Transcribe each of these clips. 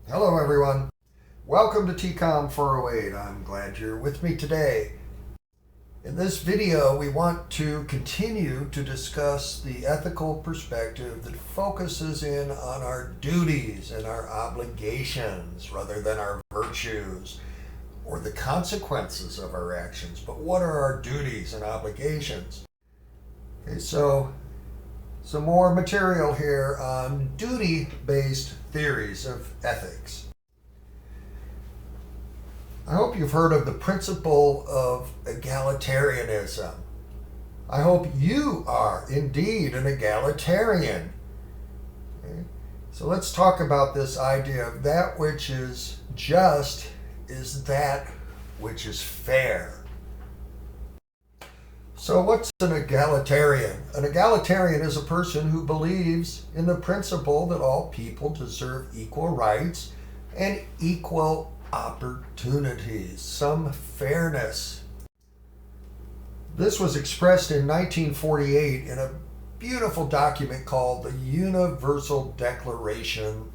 Hello, everyone. Welcome to TCOM 408. I'm glad you're with me today. In this video, we want to continue to discuss the ethical perspective that focuses in on our duties and our obligations rather than our virtues or the consequences of our actions. But what are our duties and obligations? Okay, so some more material here on duty-based theories of ethics. I hope you've heard of the principle of egalitarianism. I hope you are indeed an egalitarian. Okay? So let's talk about this idea of that which is just is that which is fair. So what's an egalitarian? An egalitarian is a person who believes in the principle that all people deserve equal rights and equal opportunities, some fairness. This was expressed in 1948 in a beautiful document called the Universal Declaration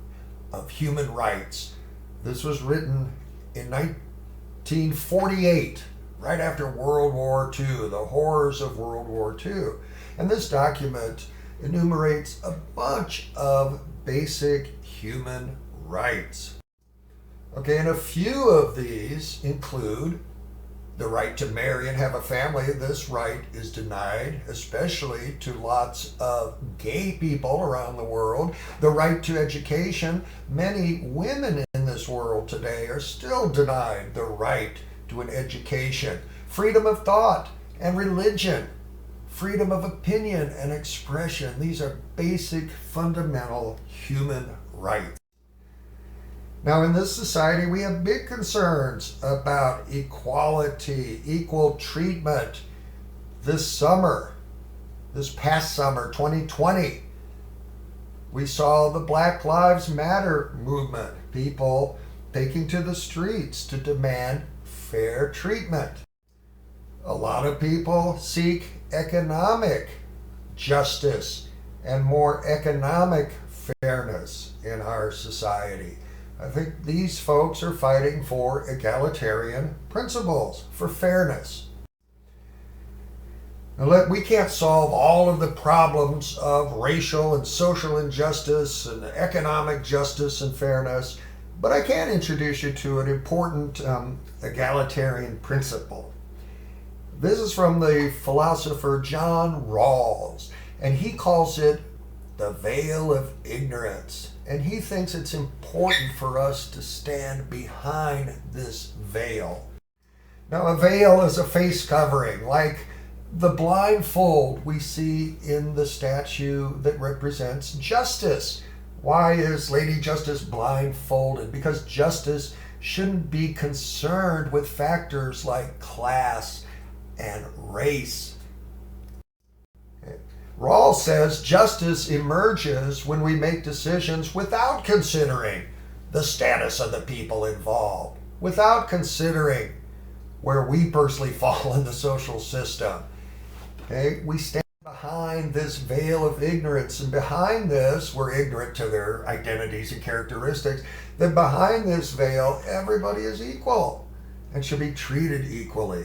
of Human Rights. This was written in 1948, right after World War II, the horrors of World War II. And this document enumerates a bunch of basic human rights. Okay, and a few of these include the right to marry and have a family. This right is denied, especially to lots of gay people around the world. The right to education. Many women in this world today are still denied the right to an education. Freedom of thought and religion. Freedom of opinion and expression. These are basic, fundamental human rights. Now, in this society, we have big concerns about equality, equal treatment. This past summer, 2020, we saw the Black Lives Matter movement, people taking to the streets to demand fair treatment. A lot of people seek economic justice and more economic fairness in our society. I think these folks are fighting for egalitarian principles, for fairness. Now, we can't solve all of the problems of racial and social injustice and economic justice and fairness, but I can introduce you to an important egalitarian principle. This is from the philosopher John Rawls, and he calls it the veil of ignorance. And he thinks it's important for us to stand behind this veil. Now, a veil is a face covering, like the blindfold we see in the statue that represents justice. Why is Lady Justice blindfolded? Because justice shouldn't be concerned with factors like class and race. Rawls says justice emerges when we make decisions without considering the status of the people involved, without considering where we personally fall in the social system. Okay? We stand behind this veil of ignorance, and behind this, we're ignorant to their identities and characteristics. That behind this veil, everybody is equal and should be treated equally.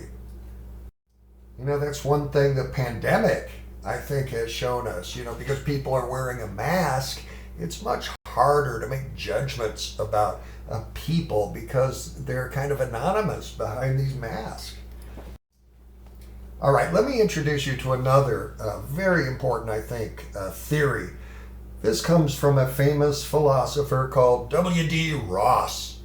You know, that's one thing the pandemic, I think, has shown us, because people are wearing a mask, it's much harder to make judgments about people because they're kind of anonymous behind these masks. All right, let me introduce you to another very important, I think, theory. This comes from a famous philosopher called W.D. Ross,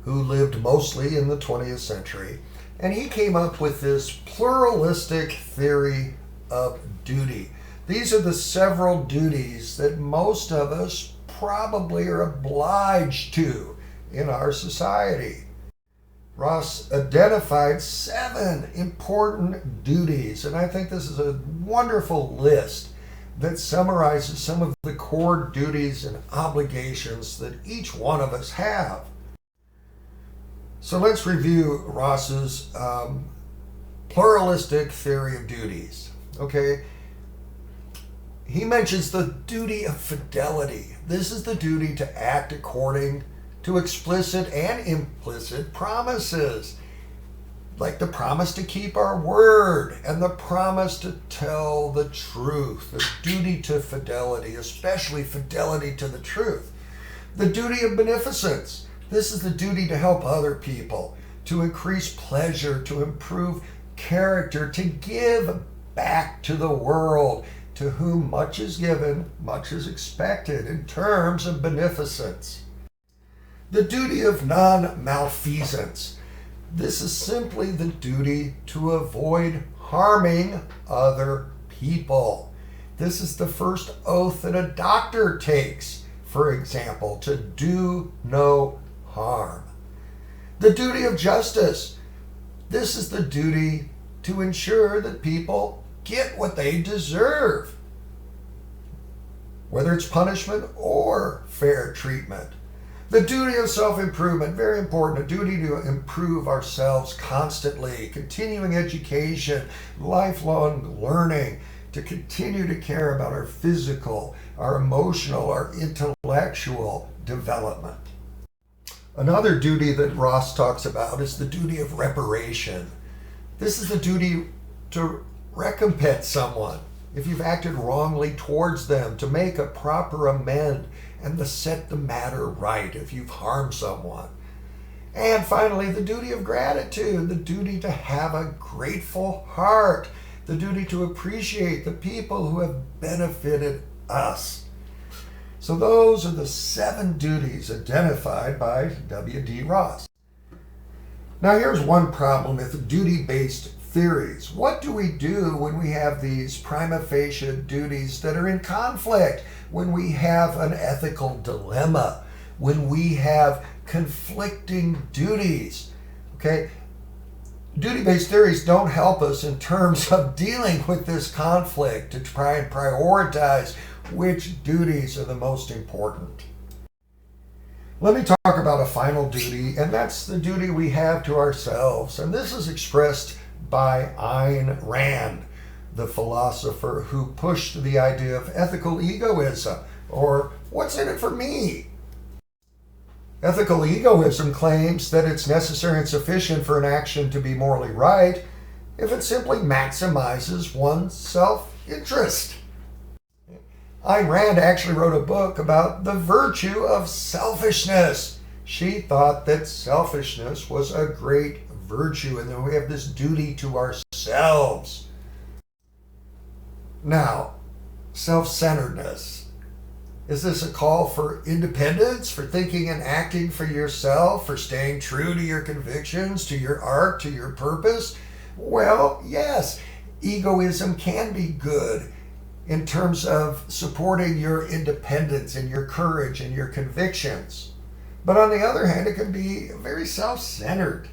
who lived mostly in the 20th century, and he came up with this pluralistic theory of duty. These are the several duties that most of us probably are obliged to in our society. Ross identified 7 important duties, and I think this is a wonderful list that summarizes some of the core duties and obligations that each one of us have. So let's review Ross's pluralistic theory of duties. Okay, he mentions the duty of fidelity. This is the duty to act according to explicit and implicit promises, like the promise to keep our word and the promise to tell the truth, the duty to fidelity, especially fidelity to the truth. The duty of beneficence. This is the duty to help other people, to increase pleasure, to improve character, to give back to the world. To whom much is given, much is expected in terms of beneficence. The duty of non-malfeasance. This is simply the duty to avoid harming other people. This is the first oath that a doctor takes, for example, to do no harm. The duty of justice. This is the duty to ensure that people get what they deserve, whether it's punishment or fair treatment. The duty of self-improvement, very important, a duty to improve ourselves constantly, continuing education, lifelong learning, to continue to care about our physical, our emotional, our intellectual development. Another duty that Ross talks about is the duty of reparation. This is the duty to recompense someone if you've acted wrongly towards them, to make a proper amend and to set the matter right if you've harmed someone. And finally, the duty of gratitude, the duty to have a grateful heart, the duty to appreciate the people who have benefited us. So those are the 7 duties identified by W.D. Ross. Now here's one problem with duty-based theories. What do we do when we have these prima facie duties that are in conflict? When we have an ethical dilemma? When we have conflicting duties? Okay? Duty-based theories don't help us in terms of dealing with this conflict to try and prioritize which duties are the most important. Let me talk about a final duty, and that's the duty we have to ourselves. And this is expressed by Ayn Rand, the philosopher who pushed the idea of ethical egoism, or what's in it for me? Ethical egoism claims that it's necessary and sufficient for an action to be morally right if it simply maximizes one's self-interest. Ayn Rand actually wrote a book about the virtue of selfishness. She thought that selfishness was a great virtue, and then we have this duty to ourselves. Now, self-centeredness. Is this a call for independence, for thinking and acting for yourself, for staying true to your convictions, to your art, to your purpose? Well, yes, egoism can be good in terms of supporting your independence and your courage and your convictions. But on the other hand, it can be very self-centered.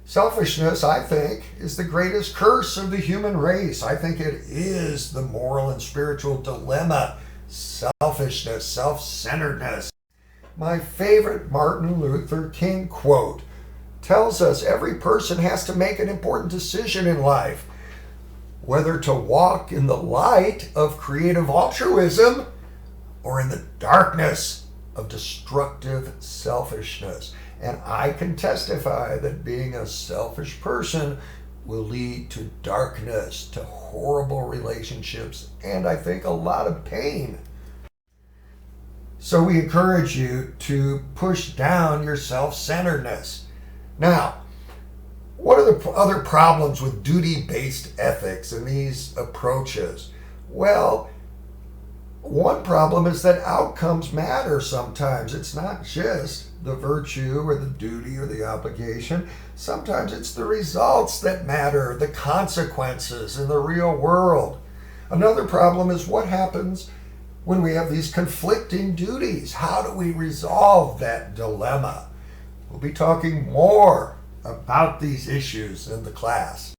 Selfishness, I think, is the greatest curse of the human race. I think it is the moral and spiritual dilemma. Selfishness, self-centeredness. My favorite Martin Luther King quote tells us every person has to make an important decision in life, whether to walk in the light of creative altruism or in the darkness of destructive selfishness. And I can testify that being a selfish person will lead to darkness, to horrible relationships, and I think a lot of pain. So we encourage you to push down your self-centeredness. Now, what are the other problems with duty-based ethics and these approaches? Well, one problem is that outcomes matter sometimes. It's not just the virtue or the duty or the obligation. Sometimes it's the results that matter, the consequences in the real world. Another problem is what happens when we have these conflicting duties. How do we resolve that dilemma? We'll be talking more about these issues in the class.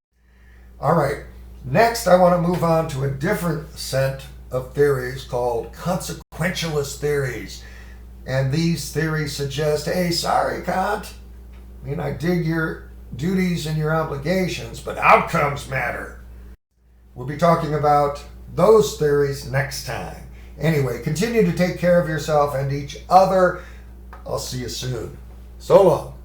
All right, next I want to move on to a different set of theories called consequentialist theories. And these theories suggest, hey, sorry, Kant, I dig your duties and your obligations, but outcomes matter. We'll be talking about those theories next time. Anyway, continue to take care of yourself and each other. I'll see you soon. So long.